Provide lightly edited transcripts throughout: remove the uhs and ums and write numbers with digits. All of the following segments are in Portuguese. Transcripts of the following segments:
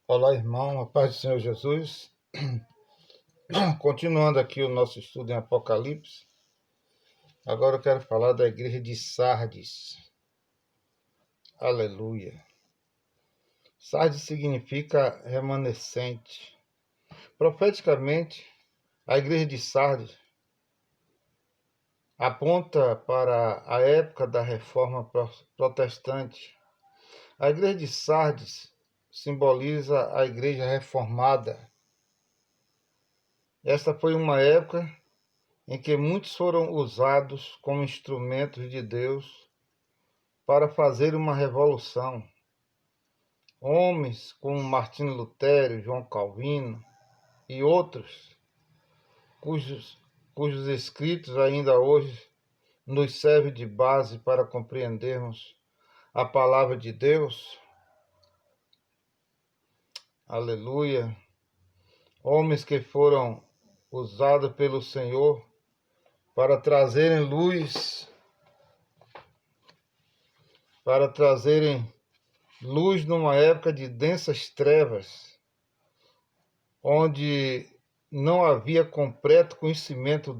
Olá, irmão, a paz do Senhor Jesus. Continuando aqui o nosso estudo em Apocalipse, agora eu quero falar da igreja de Sardes. Aleluia. Sardes significa remanescente. Profeticamente, a igreja de Sardes aponta para a época da reforma protestante. A igreja de Sardes simboliza a igreja reformada. Esta foi uma época em que muitos foram usados como instrumentos de Deus para fazer uma revolução. Homens como Martinho Lutero, João Calvino e outros, cujos escritos ainda hoje nos servem de base para compreendermos a palavra de Deus. Aleluia. Homens que foram usados pelo Senhor para trazerem luz, numa época de densas trevas, onde não havia completo conhecimento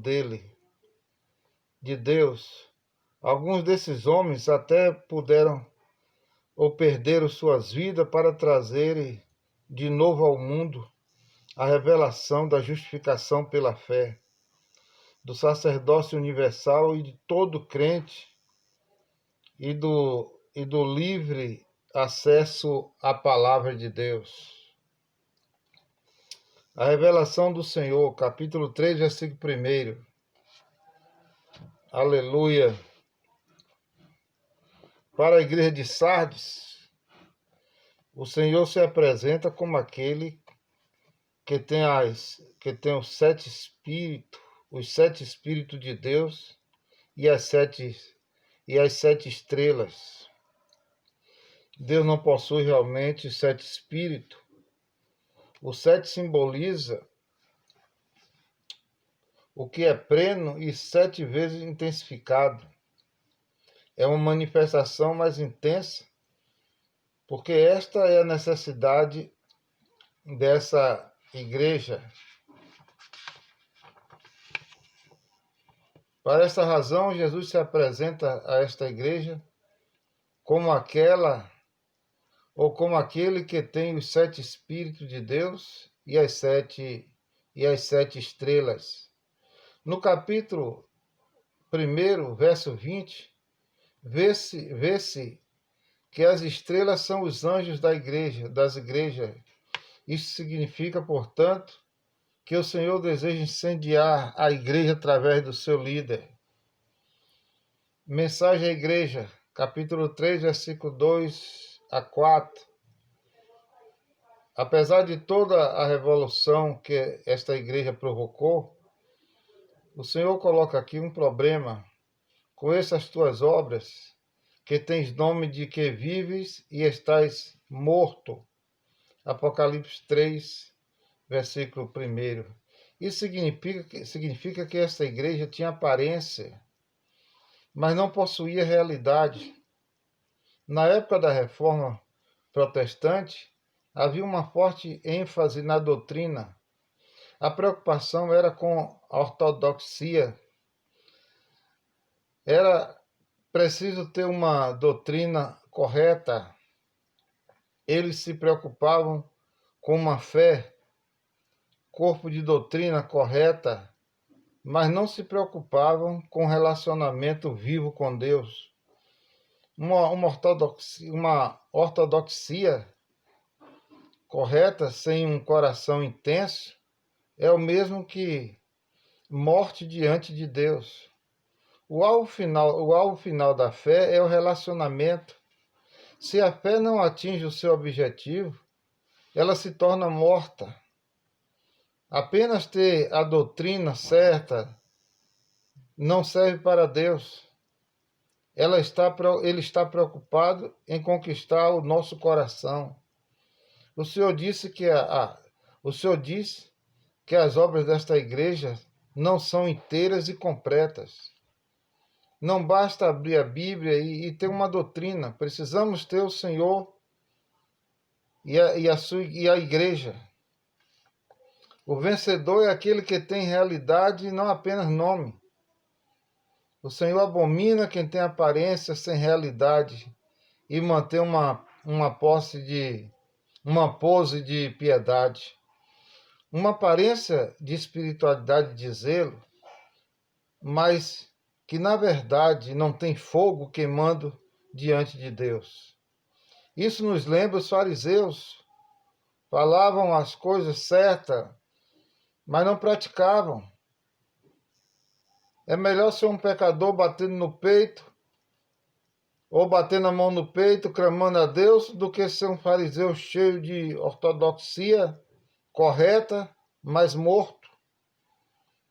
de Deus. Alguns desses homens até puderam ou perderam suas vidas para trazerem de novo ao mundo a revelação da justificação pela fé, do sacerdócio universal e de todo crente e do livre acesso à palavra de Deus. A revelação do Senhor, capítulo 3, versículo 1. Aleluia. Para a igreja de Sardes, o Senhor se apresenta como aquele que tem os sete espíritos de Deus e as sete estrelas. Deus não possui realmente os sete espíritos. O sete simboliza o que é pleno e 7 vezes intensificado. É uma manifestação mais intensa, porque esta é a necessidade dessa igreja. Para essa razão, Jesus se apresenta a esta igreja como aquele que tem os 7 Espíritos de Deus e as sete estrelas. No capítulo 1, verso 20, vê-se que as estrelas são os anjos das igrejas. Isso significa, portanto, que o Senhor deseja incendiar a igreja através do seu líder. Mensagem à igreja, capítulo 3, versículo 2 a 4. Apesar de toda a revolução que esta igreja provocou, o Senhor coloca aqui um problema. Conheço as tuas obras, que tens nome de que vives e estás morto. Apocalipse 3, versículo 1. Isso significa que esta igreja tinha aparência, mas não possuía realidade. Na época da Reforma Protestante, havia uma forte ênfase na doutrina. A preocupação era com a ortodoxia. Era preciso ter uma doutrina correta. Eles se preocupavam com uma fé, corpo de doutrina correta, mas não se preocupavam com relacionamento vivo com Deus. Uma ortodoxia correta, sem um coração intenso, é o mesmo que morte diante de Deus. O alvo final da fé é o relacionamento. Se a fé não atinge o seu objetivo, ela se torna morta. Apenas ter a doutrina certa não serve para Deus. Ele está preocupado em conquistar o nosso coração. O Senhor disse que as obras desta igreja não são inteiras e completas. Não basta abrir a Bíblia e ter uma doutrina. Precisamos ter o Senhor e a igreja. O vencedor é aquele que tem realidade e não apenas nome. O Senhor abomina quem tem aparência sem realidade e mantém uma pose de piedade. Uma aparência de espiritualidade de zelo, mas que na verdade não tem fogo queimando diante de Deus. Isso nos lembra os fariseus. Falavam as coisas certas, mas não praticavam. É melhor ser um pecador batendo no peito, ou batendo a mão no peito, clamando a Deus, do que ser um fariseu cheio de ortodoxia correta, mas morto.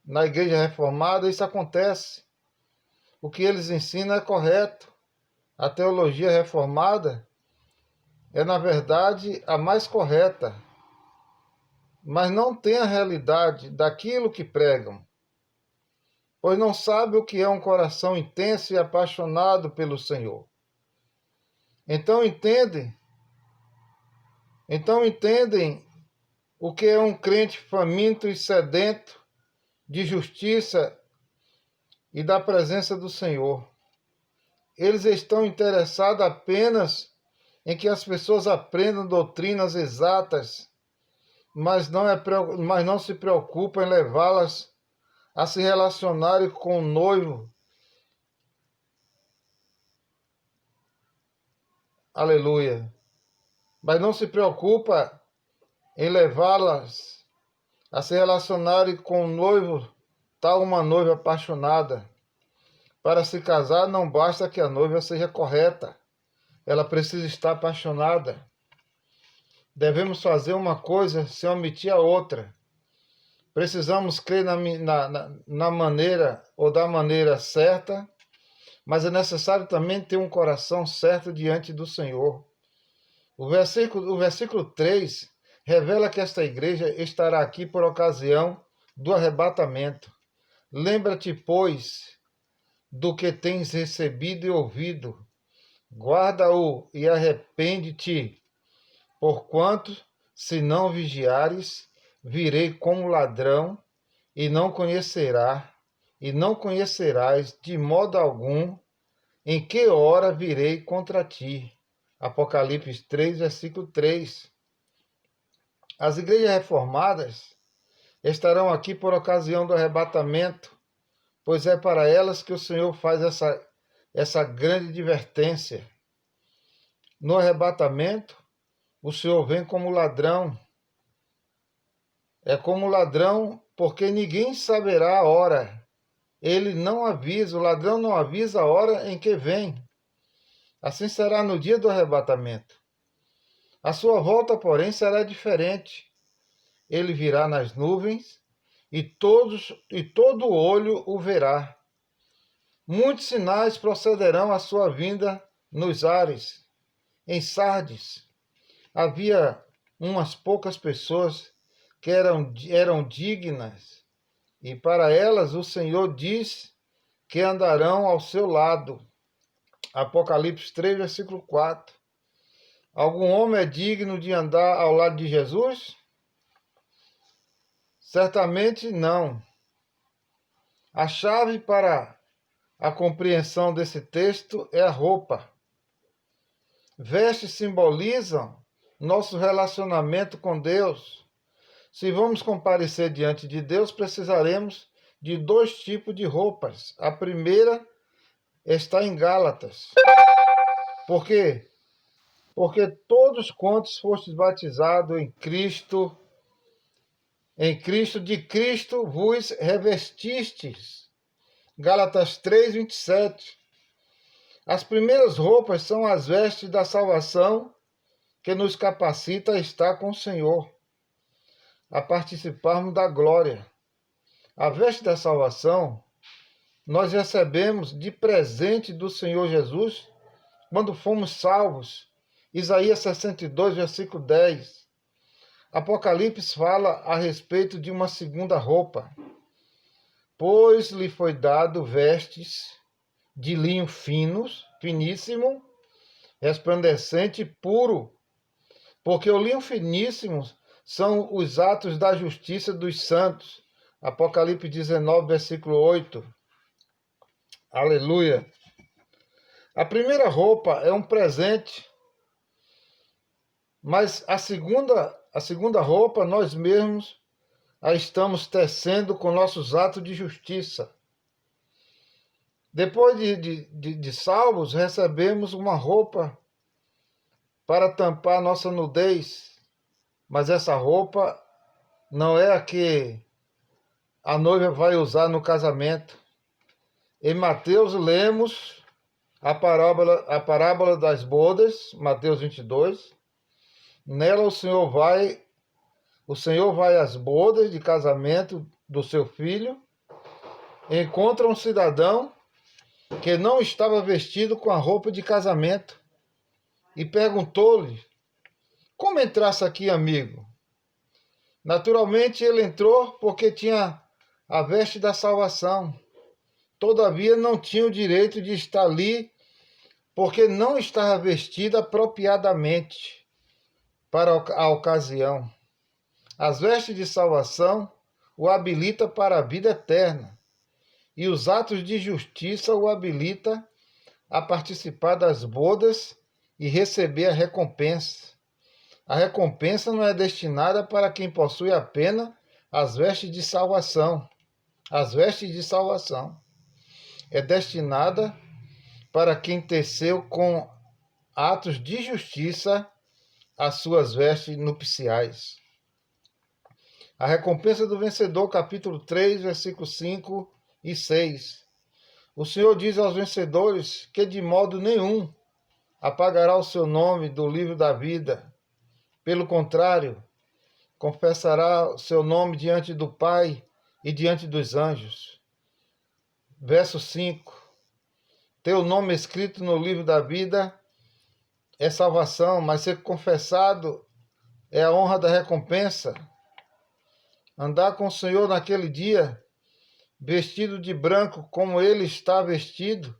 Na igreja reformada isso acontece. O que eles ensinam é correto. A teologia reformada é, na verdade, a mais correta, mas não tem a realidade daquilo que pregam, pois não sabe o que é um coração intenso e apaixonado pelo Senhor. Então entendem o que é um crente faminto e sedento de justiça e da presença do Senhor. Eles estão interessados apenas em que as pessoas aprendam doutrinas exatas, mas não se preocupam em levá-las a se relacionarem com o noivo. Aleluia. Mas não se preocupa em levá-las a se relacionarem com o noivo, tal uma noiva apaixonada. Para se casar, não basta que a noiva seja correta. Ela precisa estar apaixonada. Devemos fazer uma coisa sem omitir a outra. Precisamos crer na maneira ou da maneira certa, mas é necessário também ter um coração certo diante do Senhor. O versículo 3 revela que esta igreja estará aqui por ocasião do arrebatamento. Lembra-te, pois, do que tens recebido e ouvido. Guarda-o e arrepende-te, porquanto, se não vigiares, virei como ladrão, e não conhecerás de modo algum em que hora virei contra ti. Apocalipse 3, versículo 3. As igrejas reformadas estarão aqui por ocasião do arrebatamento, pois é para elas que o Senhor faz essa grande advertência. No arrebatamento, o Senhor vem como ladrão. É como ladrão, porque ninguém saberá a hora. Ele não avisa, o ladrão não avisa a hora em que vem. Assim será no dia do arrebatamento. A sua volta, porém, será diferente. Ele virá nas nuvens e todo olho o verá. Muitos sinais procederão à sua vinda nos ares. Em Sardes havia umas poucas pessoas que eram dignas, e para elas o Senhor diz que andarão ao seu lado. Apocalipse 3, versículo 4. Algum homem é digno de andar ao lado de Jesus? Certamente não. A chave para a compreensão desse texto é a roupa. Vestes simbolizam nosso relacionamento com Deus. Se vamos comparecer diante de Deus, precisaremos de 2 tipos de roupas. A primeira está em Gálatas. Por quê? Porque todos quantos fostes batizados em Cristo, de Cristo vos revestistes. Gálatas 3, 27. As primeiras roupas são as vestes da salvação que nos capacita a estar com o Senhor, a participarmos da glória. A veste da salvação nós recebemos de presente do Senhor Jesus quando fomos salvos. Isaías 62, versículo 10. Apocalipse fala a respeito de uma segunda roupa. Pois lhe foi dado vestes de linho finíssimo, resplandecente e puro, porque o linho finíssimo são os atos da justiça dos santos. Apocalipse 19, versículo 8. Aleluia. A primeira roupa é um presente, mas a segunda roupa nós mesmos a estamos tecendo com nossos atos de justiça. Depois de salvos, recebemos uma roupa para tampar nossa nudez, mas essa roupa não é a que a noiva vai usar no casamento. Em Mateus lemos a parábola das bodas, Mateus 22. Nela o Senhor vai às bodas de casamento do seu filho, encontra um cidadão que não estava vestido com a roupa de casamento e perguntou-lhe: como entrasse aqui, amigo? Naturalmente ele entrou porque tinha a veste da salvação. Todavia não tinha o direito de estar ali porque não estava vestido apropriadamente para a ocasião. As vestes de salvação o habilita para a vida eterna, e os atos de justiça o habilita a participar das bodas e receber a recompensa. A recompensa não é destinada para quem possui apenas as vestes de salvação. As vestes de salvação é destinada para quem teceu com atos de justiça as suas vestes nupciais. A recompensa do vencedor, capítulo 3, versículos 5 e 6. O Senhor diz aos vencedores que de modo nenhum apagará o seu nome do livro da vida. Pelo contrário, confessará o seu nome diante do Pai e diante dos anjos. Verso 5. Teu nome escrito no livro da vida é salvação, mas ser confessado é a honra da recompensa. Andar com o Senhor naquele dia, vestido de branco como ele está vestido,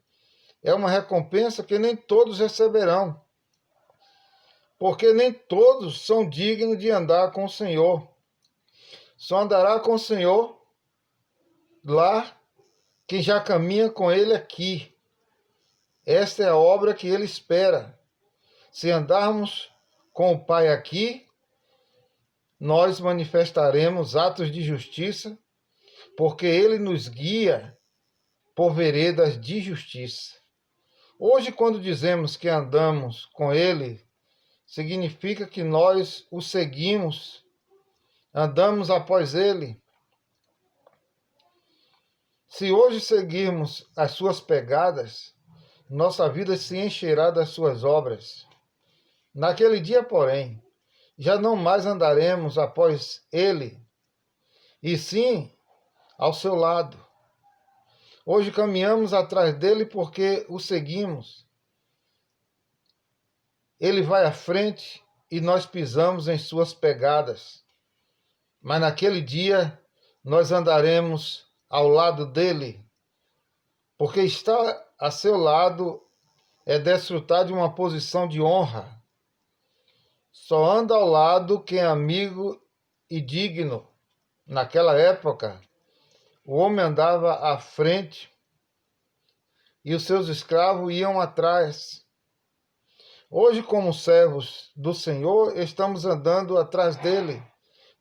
é uma recompensa que nem todos receberão, porque nem todos são dignos de andar com o Senhor. Só andará com o Senhor lá quem já caminha com ele aqui. Esta é a obra que ele espera. Se andarmos com o Pai aqui, nós manifestaremos atos de justiça, porque ele nos guia por veredas de justiça. Hoje, quando dizemos que andamos com ele, significa que nós o seguimos, andamos após ele. Se hoje seguirmos as suas pegadas, nossa vida se encherá das suas obras. Naquele dia, porém, já não mais andaremos após ele, e sim ao seu lado. Hoje caminhamos atrás dele porque o seguimos. Ele vai à frente e nós pisamos em suas pegadas. Mas naquele dia nós andaremos ao lado dele, porque estar a seu lado é desfrutar de uma posição de honra. Só anda ao lado quem é amigo e digno. Naquela época, o homem andava à frente e os seus escravos iam atrás. Hoje, como servos do Senhor, estamos andando atrás dele,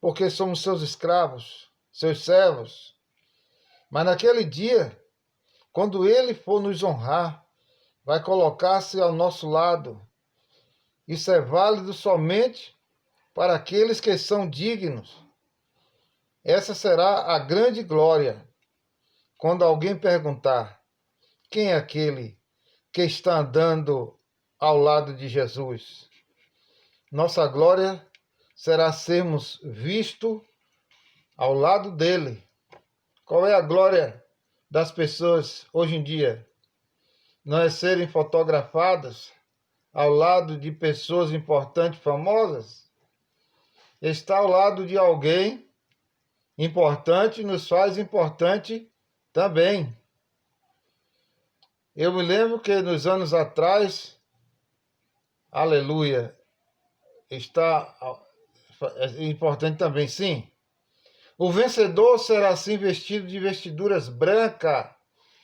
porque somos seus escravos, seus servos. Mas naquele dia, quando ele for nos honrar, vai colocar-se ao nosso lado. Isso é válido somente para aqueles que são dignos. Essa será a grande glória, quando alguém perguntar: quem é aquele que está andando ao lado de Jesus? Nossa glória será sermos vistos ao lado dele. Qual é a glória das pessoas hoje em dia? Não é serem fotografadas ao lado de pessoas importantes, famosas? Estar ao lado de alguém importante nos faz importante também. Eu me lembro que nos anos atrás, aleluia, está é importante também, sim. O vencedor será assim vestido de vestiduras brancas,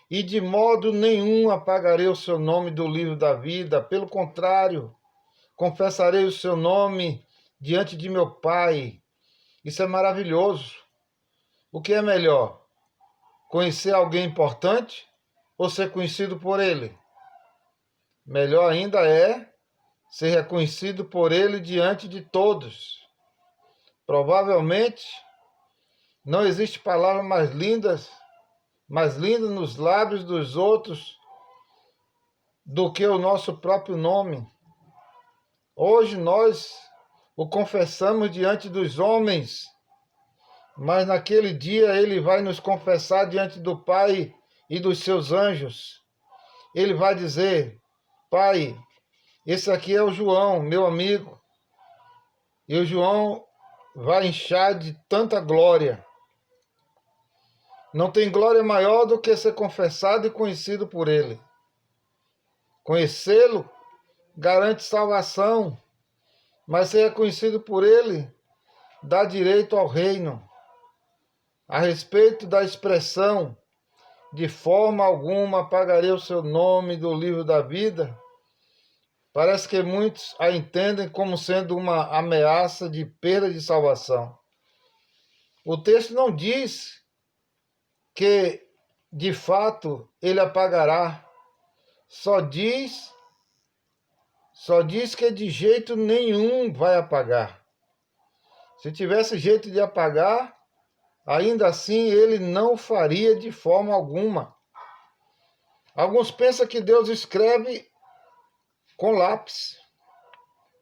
e de modo nenhum apagarei o seu nome do livro da vida. Pelo contrário, confessarei o seu nome diante de meu Pai. Isso é maravilhoso. O que é melhor? Conhecer alguém importante ou ser conhecido por ele? Melhor ainda é ser reconhecido por ele diante de todos. Provavelmente, não existe palavra mais linda nos lábios dos outros do que o nosso próprio nome. Hoje nós o confessamos diante dos homens, mas naquele dia ele vai nos confessar diante do Pai e dos seus anjos. Ele vai dizer: Pai, esse aqui é o João, meu amigo. E o João vai inchar de tanta glória. Não tem glória maior do que ser confessado e conhecido por ele. Conhecê-lo garante salvação, mas ser reconhecido por ele dá direito ao reino. A respeito da expressão, de forma alguma apagarei o seu nome do livro da vida, parece que muitos a entendem como sendo uma ameaça de perda de salvação. O texto não diz que, de fato, ele apagará. Só diz que de jeito nenhum vai apagar. Se tivesse jeito de apagar, ainda assim ele não faria de forma alguma. Alguns pensam que Deus escreve com lápis.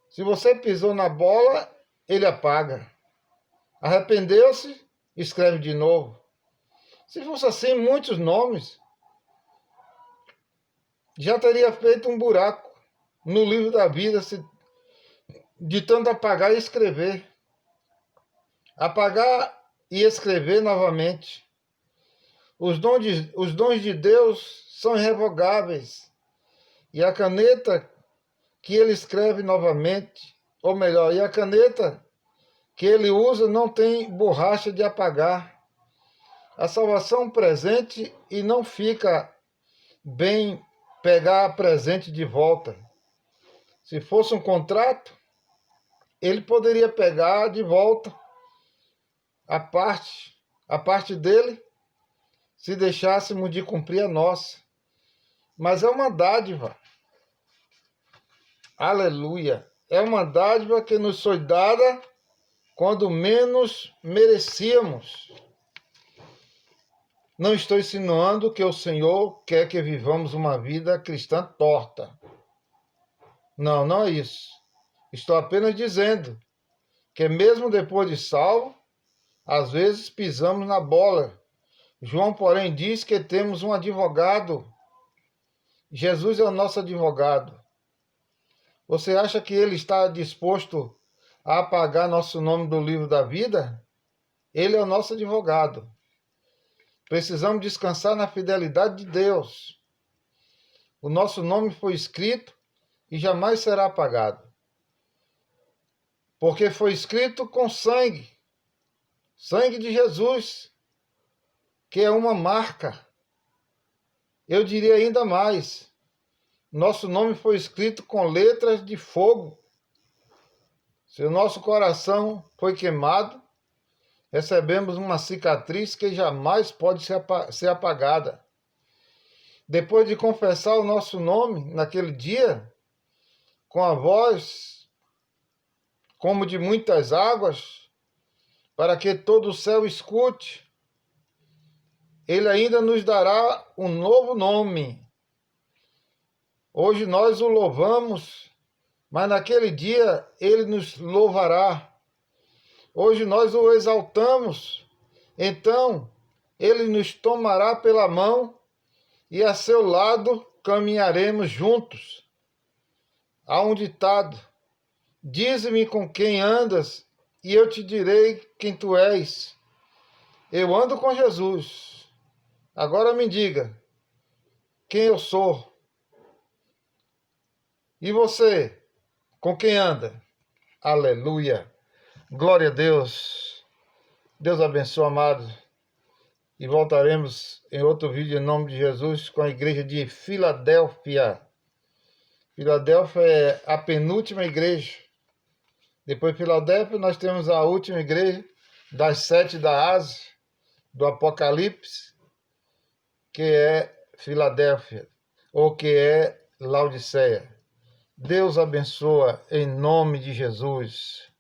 Se você pisou na bola, ele apaga. Arrependeu-se, escreve de novo. Se fosse assim, muitos nomes já teria feito um buraco no livro da vida de tanto apagar e escrever. Apagar e escrever novamente. Os dons de Deus são irrevogáveis. E a caneta que ele escreve novamente, ou melhor, e a caneta que ele usa não tem borracha de apagar. A salvação presente e não fica bem pegar presente de volta. Se fosse um contrato, ele poderia pegar de volta a parte dele, se deixássemos de cumprir a nossa. Mas é uma dádiva. Aleluia. É uma dádiva que nos foi dada quando menos merecíamos. Não estou insinuando que o Senhor quer que vivamos uma vida cristã torta. Não, não é isso. Estou apenas dizendo que mesmo depois de salvo, às vezes pisamos na bola. João, porém, diz que temos um advogado. Jesus é o nosso advogado. Você acha que ele está disposto a apagar nosso nome do livro da vida? Ele é o nosso advogado. Precisamos descansar na fidelidade de Deus. O nosso nome foi escrito e jamais será apagado. Porque foi escrito com sangue. Sangue de Jesus, que é uma marca. Eu diria ainda mais. Nosso nome foi escrito com letras de fogo. Se o nosso coração foi queimado, recebemos uma cicatriz que jamais pode ser apagada. Depois de confessar o nosso nome naquele dia, com a voz como de muitas águas, para que todo o céu escute, ele ainda nos dará um novo nome. Hoje nós o louvamos, mas naquele dia ele nos louvará. Hoje nós o exaltamos, então ele nos tomará pela mão e a seu lado caminharemos juntos. Há um ditado: dize-me com quem andas e eu te direi quem tu és. Eu ando com Jesus. Agora me diga quem eu sou. E você, com quem anda? Aleluia. Glória a Deus. Deus abençoe, amados. E voltaremos em outro vídeo em nome de Jesus com a igreja de Filadélfia. Filadélfia é a penúltima igreja. Depois de Filadélfia, nós temos a última igreja das 7 da Ásia, do Apocalipse, que é Filadélfia, ou que é Laodiceia. Deus abençoa em nome de Jesus.